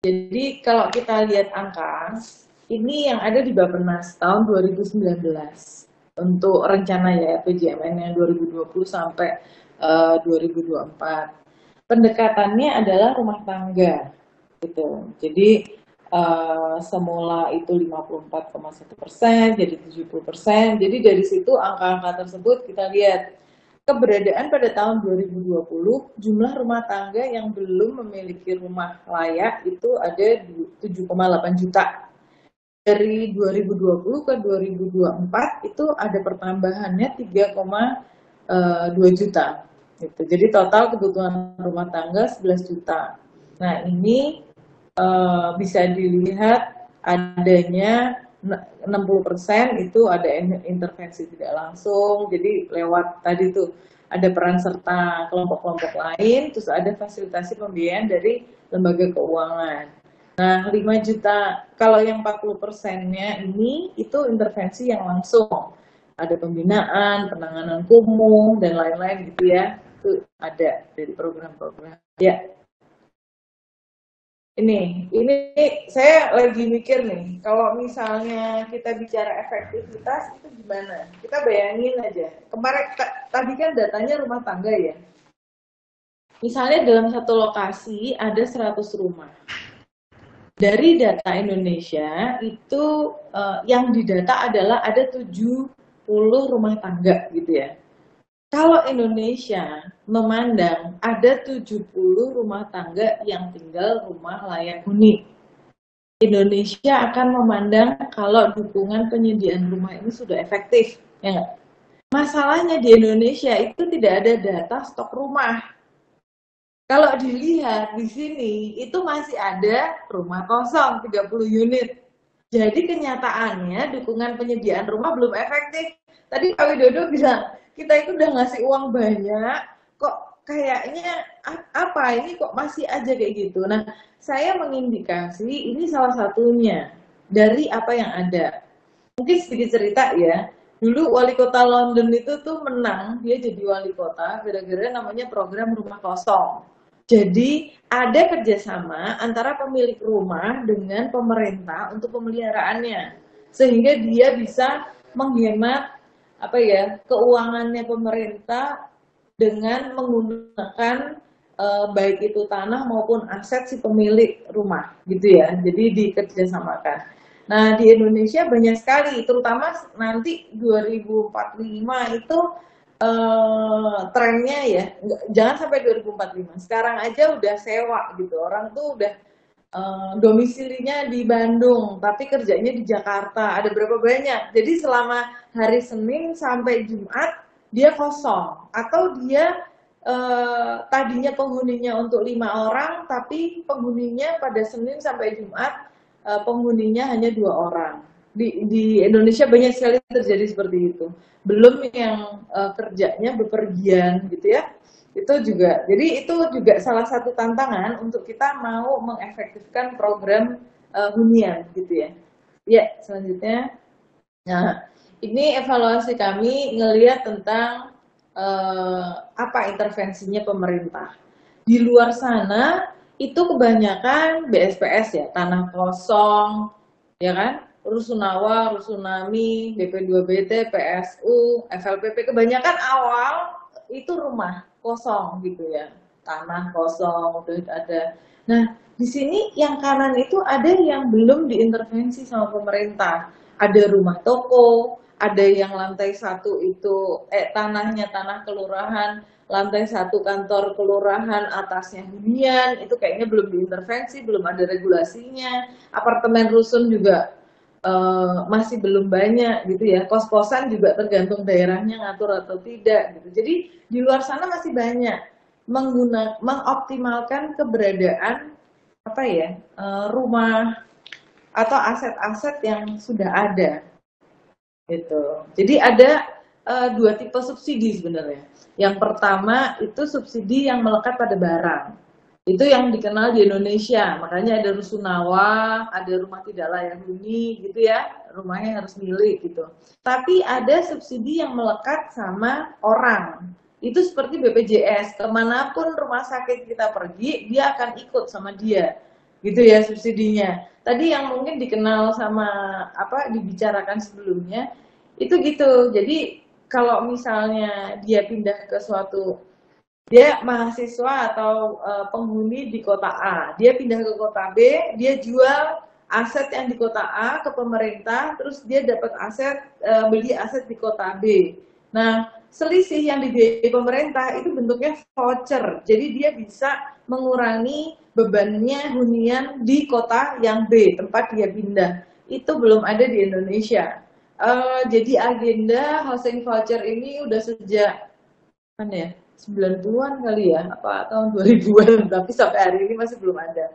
Jadi kalau kita lihat angka, ini yang ada di Bappenas tahun 2019 untuk rencana ya PJMN yang 2020 sampai 2024. Pendekatannya adalah rumah tangga gitu. Jadi semula itu 54,1%, jadi 70%. Jadi dari situ angka-angka tersebut kita lihat keberadaan pada tahun 2020 jumlah rumah tangga yang belum memiliki rumah layak itu ada 7,8 juta. Dari 2020 ke 2024 itu ada pertambahannya 3,2 juta. Gitu. Jadi total kebutuhan rumah tangga 11 juta. Nah ini bisa dilihat adanya 60% itu ada intervensi tidak langsung, jadi lewat tadi tuh ada peran serta kelompok-kelompok lain, terus ada fasilitasi pembiayaan dari lembaga keuangan. Nah 5 juta, kalau yang 40%-nya ini itu intervensi yang langsung, ada pembinaan, penanganan kumuh, dan lain-lain gitu ya, itu ada dari program-program. Ya. Ini saya lagi mikir nih, kalau misalnya kita bicara efektivitas itu gimana? Kita bayangin aja, kemarin tadi kan datanya rumah tangga ya. Misalnya dalam satu lokasi ada 100 rumah. Dari data Indonesia itu yang didata adalah ada 70 rumah tangga gitu ya. Kalau Indonesia memandang ada 70 rumah tangga yang tinggal rumah layak huni, Indonesia akan memandang kalau dukungan penyediaan rumah ini sudah efektif, ya nggak? Masalahnya di Indonesia itu tidak ada data stok rumah. Kalau dilihat di sini itu masih ada rumah kosong 30 unit. Jadi kenyataannya dukungan penyediaan rumah belum efektif. Tadi Pak Widodo bilang, kita itu udah ngasih uang banyak, kok kayaknya apa ini kok masih aja kayak gitu. Nah, saya mengindikasi ini salah satunya dari apa yang ada. Mungkin sedikit cerita ya. Dulu wali kota London itu tuh menang, dia jadi wali kota gara-gara namanya program rumah kosong. Jadi ada kerjasama antara pemilik rumah dengan pemerintah untuk pemeliharaannya, sehingga dia bisa menghemat apa ya keuangannya pemerintah dengan menggunakan baik itu tanah maupun aset si pemilik rumah, gitu ya. Jadi dikerjasamakan. Nah di Indonesia banyak sekali, terutama nanti 2045 itu trennya ya, jangan sampai 2045. Sekarang aja udah sewa gitu, orang tuh udah domisilinya di Bandung, tapi kerjanya di Jakarta. Ada berapa banyak? Jadi selama hari Senin sampai Jumat dia kosong, atau dia tadinya penghuninya untuk 5 orang, tapi penghuninya pada Senin sampai Jumat penghuninya hanya 2 orang. Di Indonesia banyak sekali terjadi seperti itu. Belum yang kerjanya bepergian gitu ya. Itu juga. Jadi itu juga salah satu tantangan untuk kita mau mengefektifkan program hunian gitu ya. Ya, selanjutnya. Nah, ini evaluasi kami ngelihat tentang apa intervensinya pemerintah. Di luar sana itu kebanyakan BSPS ya, tanah kosong, ya kan? Rusunawa, Rusunami, BP2BT, PSU, FLPP, kebanyakan awal itu rumah kosong gitu ya, tanah kosong udah ada. Nah di sini yang kanan itu ada yang belum diintervensi sama pemerintah, ada rumah toko, ada yang lantai 1 itu tanahnya tanah kelurahan, lantai 1 kantor kelurahan, atasnya hunian, itu kayaknya belum diintervensi, belum ada regulasinya. Apartemen rusun juga masih belum banyak gitu ya. Kos-kosan juga tergantung daerahnya ngatur atau tidak gitu. Jadi di luar sana masih banyak mengoptimalkan keberadaan apa ya rumah atau aset-aset yang sudah ada gitu. Jadi ada 2 tipe subsidi sebenarnya. Yang pertama itu subsidi yang melekat pada barang. Itu yang dikenal di Indonesia, makanya ada rusunawa, ada rumah tidak layak huni gitu ya, rumahnya harus milik gitu. Tapi ada subsidi yang melekat sama orang. Itu seperti BPJS, kemanapun rumah sakit kita pergi, dia akan ikut sama dia. gitu ya subsidinya. Tadi yang mungkin dikenal sama apa dibicarakan sebelumnya itu gitu. Jadi kalau misalnya dia pindah ke suatu dia mahasiswa atau penghuni di kota A, dia pindah ke kota B, dia jual aset yang di kota A ke pemerintah, terus dia dapat aset beli aset di kota B. Nah, selisih yang dibiayai pemerintah itu bentuknya voucher, jadi dia bisa mengurangi bebannya hunian di kota yang B tempat dia pindah. Itu belum ada di Indonesia. Jadi agenda housing voucher ini udah sejak kan ya 90-an kali ya apa tahun 2000-an tapi sampai hari ini masih belum ada.